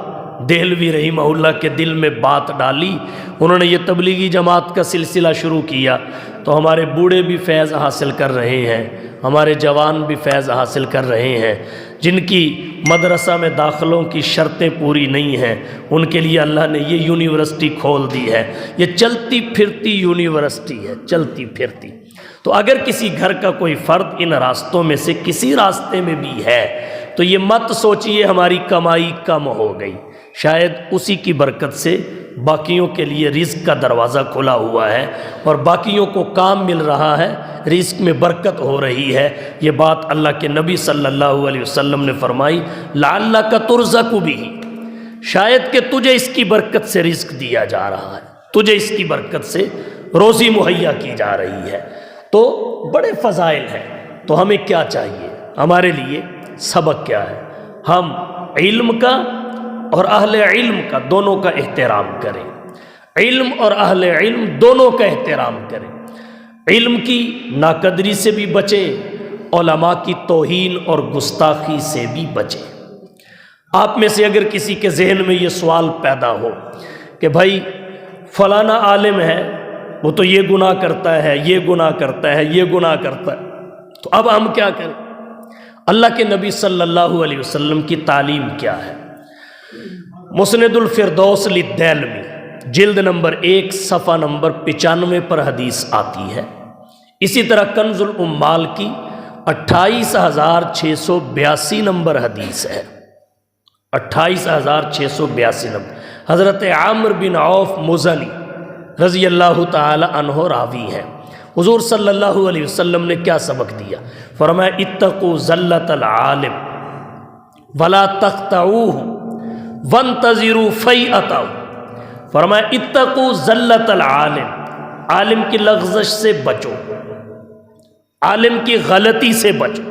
Speaker 2: دہلوی رحمہ اللہ کے دل میں بات ڈالی، انہوں نے یہ تبلیغی جماعت کا سلسلہ شروع کیا. تو ہمارے بوڑھے بھی فیض حاصل کر رہے ہیں، ہمارے جوان بھی فیض حاصل کر رہے ہیں. جن کی مدرسہ میں داخلوں کی شرطیں پوری نہیں ہیں، ان کے لیے اللہ نے یہ یونیورسٹی کھول دی ہے. یہ چلتی پھرتی یونیورسٹی ہے، چلتی پھرتی. تو اگر کسی گھر کا کوئی فرد ان راستوں میں سے کسی راستے میں بھی ہے تو یہ مت سوچئے ہماری کمائی کم ہو گئی، شاید اسی کی برکت سے باقیوں کے لیے رزق کا دروازہ کھلا ہوا ہے اور باقیوں کو کام مل رہا ہے، رزق میں برکت ہو رہی ہے۔ یہ بات اللہ کے نبی صلی اللہ علیہ وسلم نے فرمائی، لعلک ترزق بہ، شاید کہ تجھے اس کی برکت سے رزق دیا جا رہا ہے، تجھے اس کی برکت سے روزی مہیا کی جا رہی ہے۔ تو بڑے فضائل ہیں۔ تو ہمیں کیا چاہیے؟ ہمارے لیے سبق کیا ہے؟ ہم علم کا اور اہل علم کا دونوں کا احترام کریں، علم اور اہل علم دونوں کا احترام کریں، علم کی ناقدری سے بھی بچیں، علماء کی توہین اور گستاخی سے بھی بچیں۔ آپ میں سے اگر کسی کے ذہن میں یہ سوال پیدا ہو کہ بھائی فلانا عالم ہے، وہ تو یہ گناہ کرتا ہے، یہ گناہ کرتا ہے، یہ گناہ کرتا ہے، تو اب ہم کیا کریں؟ اللہ کے نبی صلی اللہ علیہ وسلم کی تعلیم کیا ہے؟ مسند الفردوس للدیلمی جلد نمبر 1 صفحہ نمبر 95 پر حدیث آتی ہے۔ اسی طرح کنز الامال کی 28682 نمبر حدیث ہے، 28682 نمبر۔ حضرت عامر بن عوف مزنی رضی اللہ تعالی عنہ راوی ہے۔ حضور صلی اللہ علیہ وسلم نے کیا سبق دیا؟ فرمایا اتقوا زلۃ العالم ولا تقطعوہ وانتظروا فیئتہ۔ فرمایا اتقوا زلۃ العالم، عالم کی لغزش سے بچو، عالم کی غلطی سے بچو۔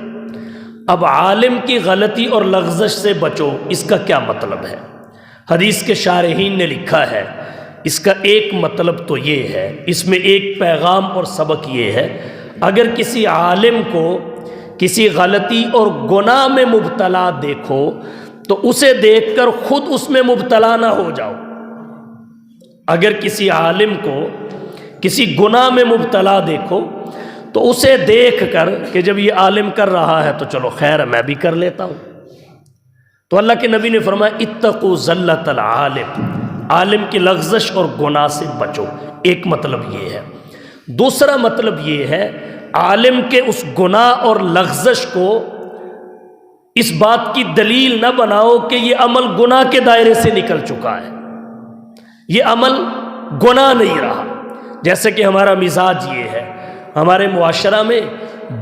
Speaker 2: اب عالم کی غلطی اور لغزش سے بچو، اس کا کیا مطلب ہے؟ حدیث کے شارحین نے لکھا ہے اس کا ایک مطلب تو یہ ہے، اس میں ایک پیغام اور سبق یہ ہے، اگر کسی عالم کو کسی غلطی اور گناہ میں مبتلا دیکھو تو اسے دیکھ کر خود اس میں مبتلا نہ ہو جاؤ۔ اگر کسی عالم کو کسی گناہ میں مبتلا دیکھو تو اسے دیکھ کر کہ جب یہ عالم کر رہا ہے تو چلو خیر ہے میں بھی کر لیتا ہوں۔ تو اللہ کے نبی نے فرمایا اتقوا زلۃ العالم، عالم کی لغزش اور گناہ سے بچو، ایک مطلب یہ ہے۔ دوسرا مطلب یہ ہے عالم کے اس گناہ اور لغزش کو اس بات کی دلیل نہ بناؤ کہ یہ عمل گناہ کے دائرے سے نکل چکا ہے، یہ عمل گناہ نہیں رہا۔ جیسے کہ ہمارا مزاج یہ ہے، ہمارے معاشرہ میں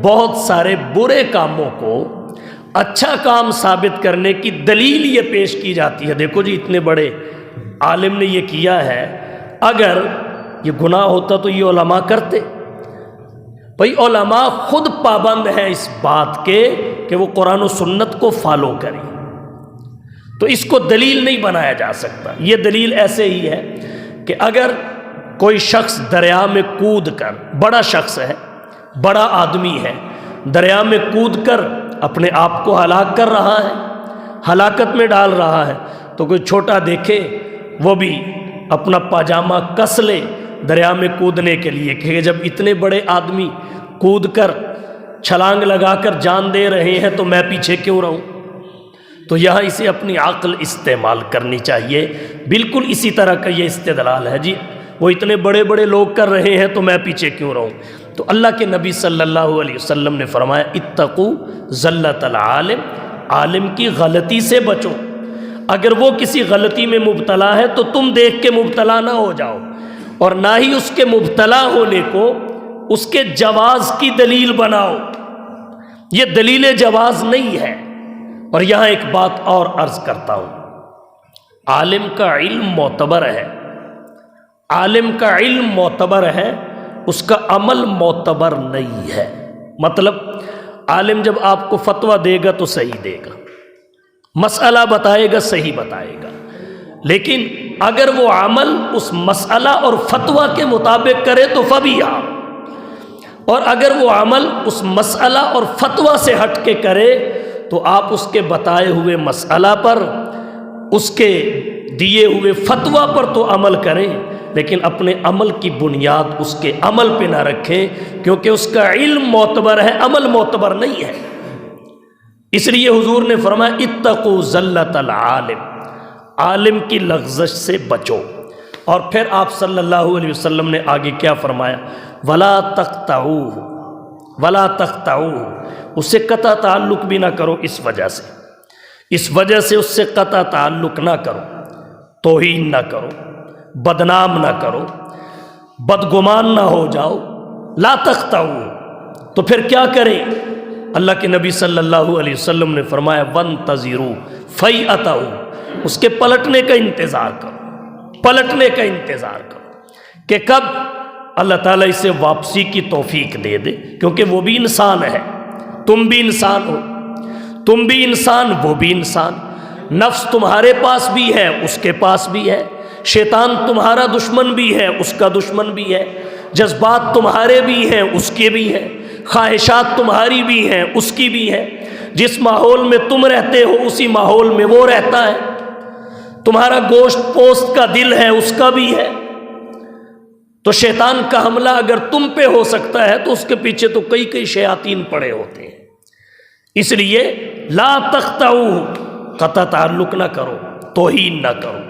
Speaker 2: بہت سارے برے کاموں کو اچھا کام ثابت کرنے کی دلیل یہ پیش کی جاتی ہے، دیکھو جی اتنے بڑے عالم نے یہ کیا ہے، اگر یہ گناہ ہوتا تو یہ علماء کرتے۔ بھئی علماء خود پابند ہیں اس بات کے کہ وہ قرآن و سنت کو فالو کریں، تو اس کو دلیل نہیں بنایا جا سکتا۔ یہ دلیل ایسے ہی ہے کہ اگر کوئی شخص دریا میں کود کر، بڑا شخص ہے، بڑا آدمی ہے، دریا میں کود کر اپنے آپ کو ہلاک کر رہا ہے، ہلاکت میں ڈال رہا ہے، تو کوئی چھوٹا دیکھے وہ بھی اپنا پاجامہ کس لے دریا میں کودنے کے لیے کہ جب اتنے بڑے آدمی کود کر چھلانگ لگا کر جان دے رہے ہیں تو میں پیچھے کیوں رہوں؟ تو یہاں اسے اپنی عقل استعمال کرنی چاہیے۔ بالکل اسی طرح کا یہ استدلال ہے، جی وہ اتنے بڑے بڑے لوگ کر رہے ہیں تو میں پیچھے کیوں رہوں؟ تو اللہ کے نبی صلی اللہ علیہ وسلم نے فرمایا اتقوا زلۃ العالم، عالم کی غلطی سے بچو۔ اگر وہ کسی غلطی میں مبتلا ہے تو تم دیکھ کے مبتلا نہ ہو جاؤ، اور نہ ہی اس کے مبتلا ہونے کو اس کے جواز کی دلیل بناؤ، یہ دلیل جواز نہیں ہے۔ اور یہاں ایک بات اور عرض کرتا ہوں، عالم کا علم معتبر ہے، عالم کا علم معتبر ہے، اس کا عمل معتبر نہیں ہے۔ مطلب عالم جب آپ کو فتویٰ دے گا تو صحیح دے گا، مسئلہ بتائے گا صحیح بتائے گا، لیکن اگر وہ عمل اس مسئلہ اور فتویٰ کے مطابق کرے تو فبیہا، اور اگر وہ عمل اس مسئلہ اور فتویٰ سے ہٹ کے کرے تو آپ اس کے بتائے ہوئے مسئلہ پر، اس کے دیے ہوئے فتویٰ پر تو عمل کریں، لیکن اپنے عمل کی بنیاد اس کے عمل پہ نہ رکھیں، کیونکہ اس کا علم معتبر ہے، عمل معتبر نہیں ہے۔ اس لیے حضور نے فرمایا اتقوا زلۃ العالم، عالم کی لغزش سے بچو۔ اور پھر آپ صلی اللہ علیہ وسلم نے آگے کیا فرمایا؟ ولا تقطعوہ، ولا تقطعوہ، اس سے قطع تعلق بھی نہ کرو، اس وجہ سے اس سے اس سے قطع تعلق نہ کرو، توہین نہ کرو، بدنام نہ کرو، بدگمان نہ ہو جاؤ، لا تختعوا، تو پھر کیا کریں؟ اللہ کے نبی صلی اللہ علیہ وسلم نے فرمایا وانتظروا فیئتہ، اس کے پلٹنے کا انتظار کرو، پلٹنے کا انتظار کرو کہ کب اللہ تعالیٰ اسے واپسی کی توفیق دے دے، کیونکہ وہ بھی انسان ہے، تم بھی انسان ہو، تم بھی انسان وہ بھی انسان، نفس تمہارے پاس بھی ہے اس کے پاس بھی ہے، شیطان تمہارا دشمن بھی ہے اس کا دشمن بھی ہے، جذبات تمہارے بھی ہیں اس کے بھی ہیں، خواہشات تمہاری بھی ہیں اس کی بھی ہے، جس ماحول میں تم رہتے ہو اسی ماحول میں وہ رہتا ہے، تمہارا گوشت پوست کا دل ہے اس کا بھی ہے، تو شیطان کا حملہ اگر تم پہ ہو سکتا ہے تو اس کے پیچھے تو کئی کئی شیاطین پڑے ہوتے ہیں۔ اس لیے لا تختعوا، قطع تعلق نہ کرو، توہین نہ کرو،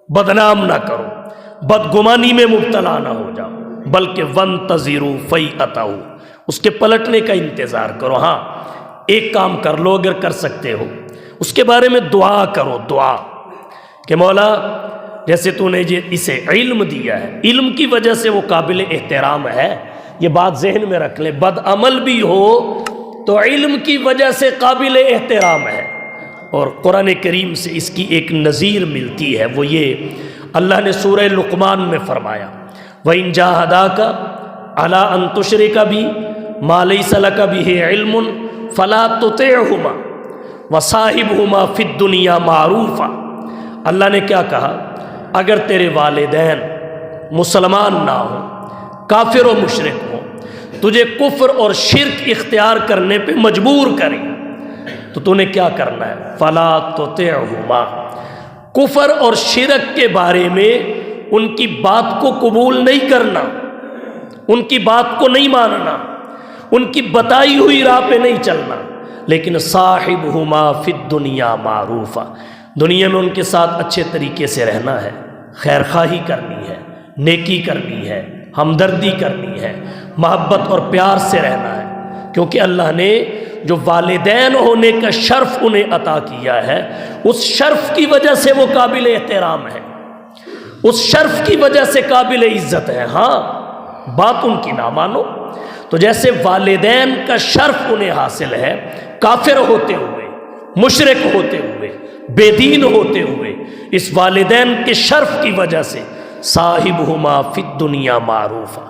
Speaker 2: بدنام نہ کرو، بدگمانی میں مبتلا نہ ہو جاؤ، بلکہ وانتظروا فیئتہ، اس کے پلٹنے کا انتظار کرو۔ ہاں ایک کام کر لو اگر کر سکتے ہو، اس کے بارے میں دعا کرو، دعا کہ مولا جیسے تو نے اسے علم دیا ہے، علم کی وجہ سے وہ قابل احترام ہے، یہ بات ذہن میں رکھ لیں، بد عمل بھی ہو تو علم کی وجہ سے قابل احترام ہے۔ اور قرآن کریم سے اس کی ایک نظیر ملتی ہے، وہ یہ اللہ نے سورہ لقمان میں فرمایا وَإِن جَاهَدَاكَ عَلَىٰ أَن تُشْرِكَ بِي مَا لَيْسَ لَكَ بِهِ عِلْمٌ فَلَا تُطِعْهُمَا وَصَاحِبْهُمَا فِي الدُّنْيَا مَعْرُوفًا۔ اللہ نے کیا کہا؟ اگر تیرے والدین مسلمان نہ ہوں، کافر و مشرک ہوں، تجھے کفر اور شرک اختیار کرنے پہ مجبور کریں تو تو نے کیا کرنا ہے؟ فَلَا تُطِعْهُمَا، کفر اور شرک کے بارے میں ان کی بات کو قبول نہیں کرنا، ان کی بات کو نہیں ماننا، ان کی بتائی ہوئی راہ پہ نہیں چلنا، لیکن صاحبہما فی الدنیا معروفا، دنیا میں ان کے ساتھ اچھے طریقے سے رہنا ہے، خیر خواہی کرنی ہے، نیکی کرنی ہے، ہمدردی کرنی ہے، محبت اور پیار سے رہنا ہے، کیونکہ اللہ نے جو والدین ہونے کا شرف انہیں عطا کیا ہے اس شرف کی وجہ سے وہ قابل احترام ہے، اس شرف کی وجہ سے قابل عزت ہے۔ ہاں بات ان کی نہ مانو تو جیسے والدین کا شرف انہیں حاصل ہے، کافر ہوتے ہوئے، مشرک ہوتے ہوئے، بے دین ہوتے ہوئے، اس والدین کے شرف کی وجہ سے صاحبہما فی الدنیا معروفا۔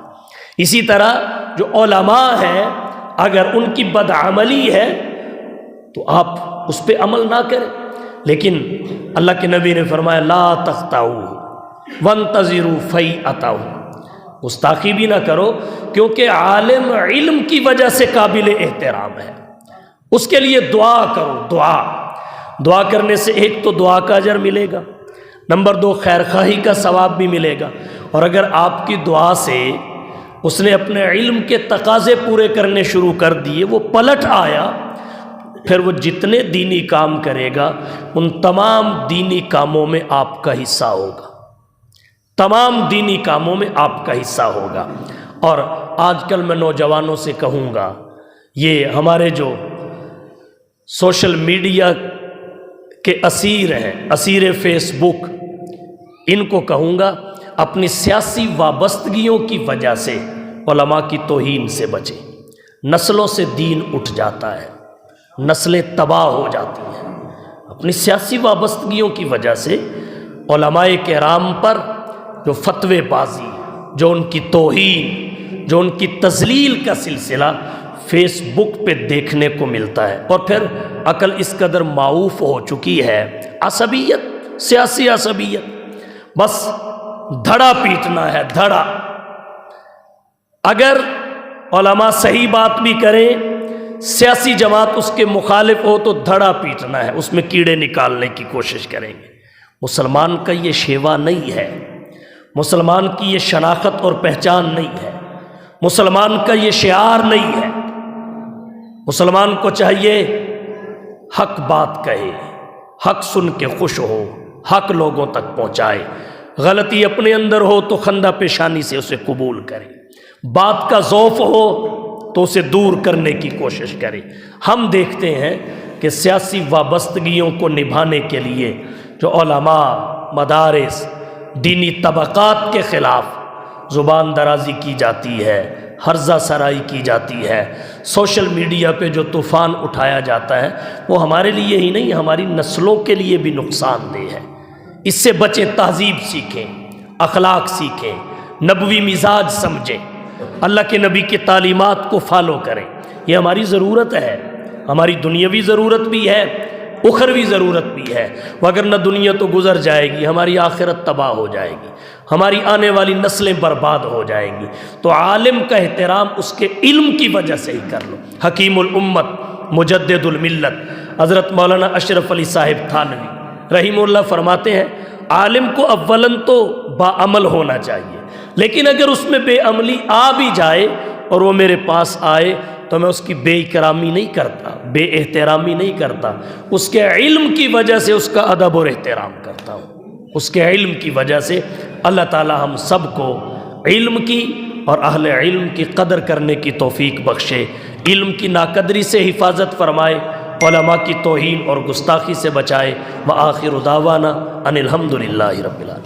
Speaker 2: اسی طرح جو علماء ہیں اگر ان کی بدعملی ہے تو آپ اس پہ عمل نہ کریں، لیکن اللہ کے نبی نے فرمایا لا تختعوا وانتظروا فیئتہ، گستاخی بھی نہ کرو، کیونکہ عالم علم کی وجہ سے قابل احترام ہے، اس کے لیے دعا کرو، دعا کرنے سے ایک تو دعا کا اجر ملے گا، نمبر 2 خیر خواہی کا ثواب بھی ملے گا، اور اگر آپ کی دعا سے اس نے اپنے علم کے تقاضے پورے کرنے شروع کر دیے، وہ پلٹ آیا، پھر وہ جتنے دینی کام کرے گا ان تمام دینی کاموں میں آپ کا حصہ ہوگا، تمام دینی کاموں میں آپ کا حصہ ہوگا۔ اور آج کل میں نوجوانوں سے کہوں گا، یہ ہمارے جو سوشل میڈیا کے اسیر ہیں، اسیر فیس بک، ان کو کہوں گا اپنی سیاسی وابستگیوں کی وجہ سے علماء کی توہین سے بچیں، نسلوں سے دین اٹھ جاتا ہے، نسلیں تباہ ہو جاتی ہیں، اپنی سیاسی وابستگیوں کی وجہ سے علماء کرام پر جو فتوے بازی، جو ان کی توہین، جو ان کی تذلیل کا سلسلہ فیس بک پہ دیکھنے کو ملتا ہے، اور پھر عقل اس قدر معوف ہو چکی ہے، عصبیت، سیاسی عصبیت، بس دھڑا پیٹنا ہے، دھڑا۔ اگر علماء صحیح بات بھی کریں، سیاسی جماعت اس کے مخالف ہو تو دھڑا پیٹنا ہے، اس میں کیڑے نکالنے کی کوشش کریں گے۔ مسلمان کا یہ شیوا نہیں ہے، مسلمان کی یہ شناخت اور پہچان نہیں ہے، مسلمان کا یہ شعار نہیں ہے۔ مسلمان کو چاہیے حق بات کہے، حق سن کے خوش ہو، حق لوگوں تک پہنچائے، غلطی اپنے اندر ہو تو خندہ پیشانی سے اسے قبول کرے، بات کا ذوف ہو تو اسے دور کرنے کی کوشش کرے۔ ہم دیکھتے ہیں کہ سیاسی وابستگیوں کو نبھانے کے لیے جو علماء، مدارس، دینی طبقات کے خلاف زبان درازی کی جاتی ہے، ہرزہ سرائی کی جاتی ہے، سوشل میڈیا پہ جو طوفان اٹھایا جاتا ہے وہ ہمارے لیے ہی نہیں، ہماری نسلوں کے لیے بھی نقصان دہ ہے۔ اس سے بچیں، تہذیب سیکھیں، اخلاق سیکھیں، نبوی مزاج سمجھیں، اللہ کے نبی کی تعلیمات کو فالو کریں۔ یہ ہماری ضرورت ہے، ہماری دنیاوی ضرورت بھی ہے، اخروی ضرورت بھی ہے، وگرنہ دنیا تو گزر جائے گی، ہماری آخرت تباہ ہو جائے گی، ہماری آنے والی نسلیں برباد ہو جائیں گی۔ تو عالم کا احترام اس کے علم کی وجہ سے ہی کر لو۔ حکیم الامت، مجدد الملت حضرت مولانا اشرف علی صاحب تھانوی رحمہ اللہ فرماتے ہیں، عالم کو اولاً تو باعمل ہونا چاہیے، لیکن اگر اس میں بے عملی آ بھی جائے اور وہ میرے پاس آئے تو میں اس کی بے اکرامی نہیں کرتا، بے احترامی نہیں کرتا، اس کے علم کی وجہ سے اس کا ادب اور احترام کرتا ہوں۔ اس کے علم کی وجہ سے اللہ تعالی ہم سب کو علم کی اور اہل علم کی قدر کرنے کی توفیق بخشے، علم کی ناقدری سے حفاظت فرمائے، علماء کی توہین اور گستاخی سے بچائے۔ وآخر دعوانا ان الحمدللہ رب العالمین۔